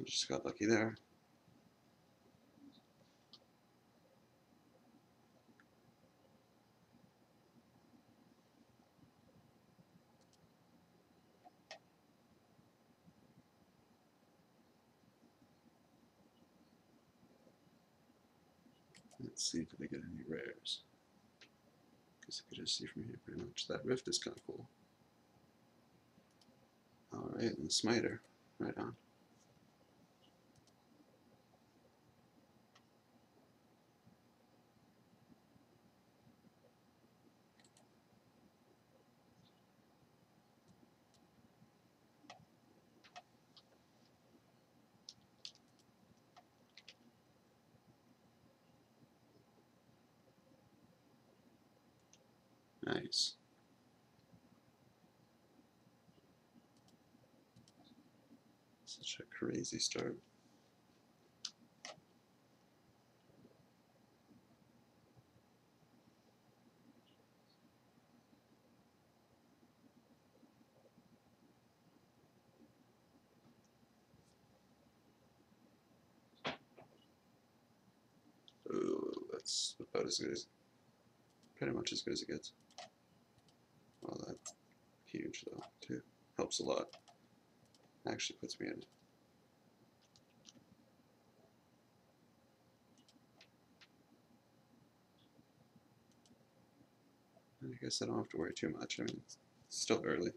Just got lucky there. Let's see if they get any rares. Guess I could just see from here pretty much. That rift is kind of cool. Alright, and the smiter. Right on. Nice. Such a crazy start. Ooh, that's about as good as, pretty much as good as it gets. Well, that's huge though, too. Helps a lot. Actually puts me in. I guess I don't have to worry too much. I mean, it's still early.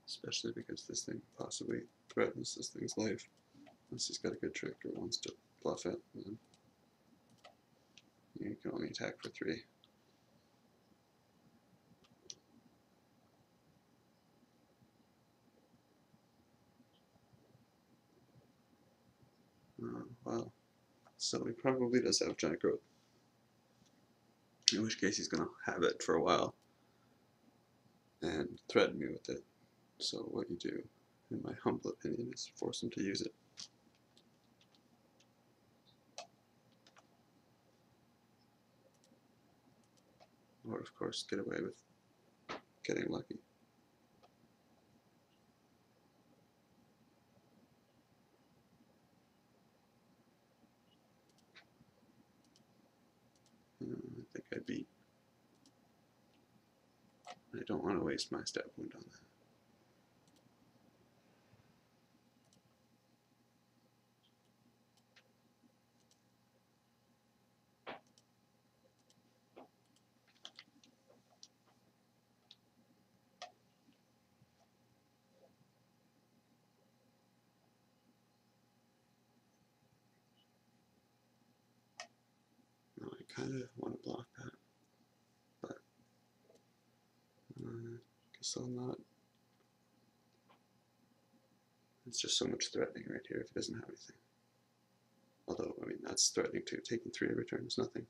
Especially because this thing possibly threatens this thing's life. Unless he's got a good trick or wants to bluff it. Then you can only attack for 3. Well, so he probably does have giant growth. In which case he's going to have it for a while and threaten me with it. So what you do, in my humble opinion, is force him to use it. Or of course get away with getting lucky. I think I beat. I don't want to waste my stat point on that. No, I kind of want to block that, but guess I'll not. It's just so much threatening right here if he doesn't have anything. Although, I mean, that's threatening too. Taking 3 every turn is nothing.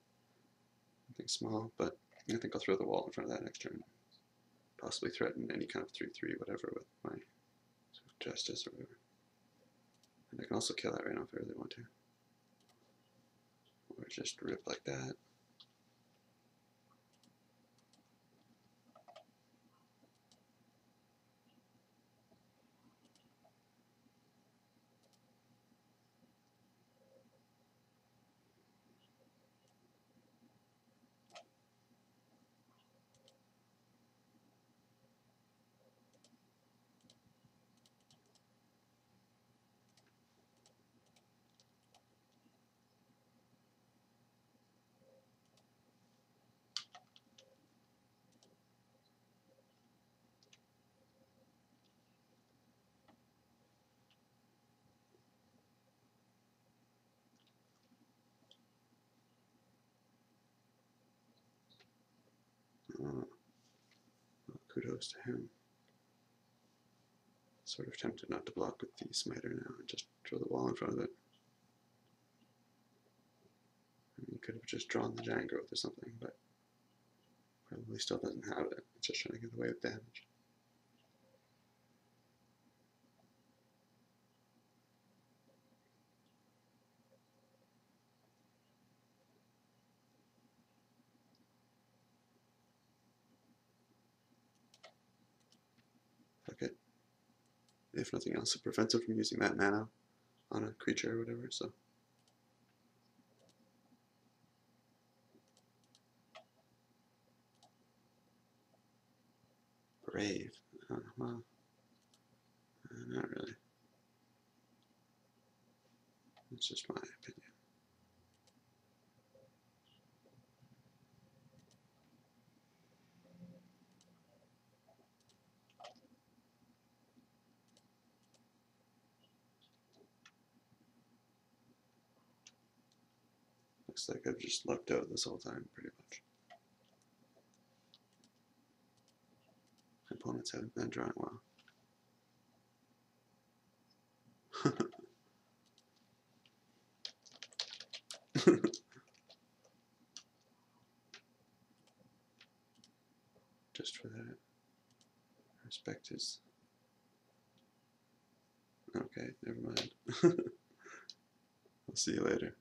Nothing small, but I think I'll throw the wall in front of that next turn. Possibly threaten any kind of 3/3, whatever, with my sort of justice or whatever. And I can also kill that right now if I really want to. Or just rip like that. kudos to him. Sort of tempted not to block with the smiter now and just throw the wall in front of it. He could have just drawn the giant growth or something, but probably still doesn't have it. It's just trying to get away with damage. Fuck it. If nothing else, it prevents it from using that mana on a creature or whatever, so. Brave. Well, not really. That's just my opinion. Looks like I've just lucked out this whole time, pretty much. Opponents haven't been drawing well. Just for that. Respect his. Okay, never mind. I'll see you later.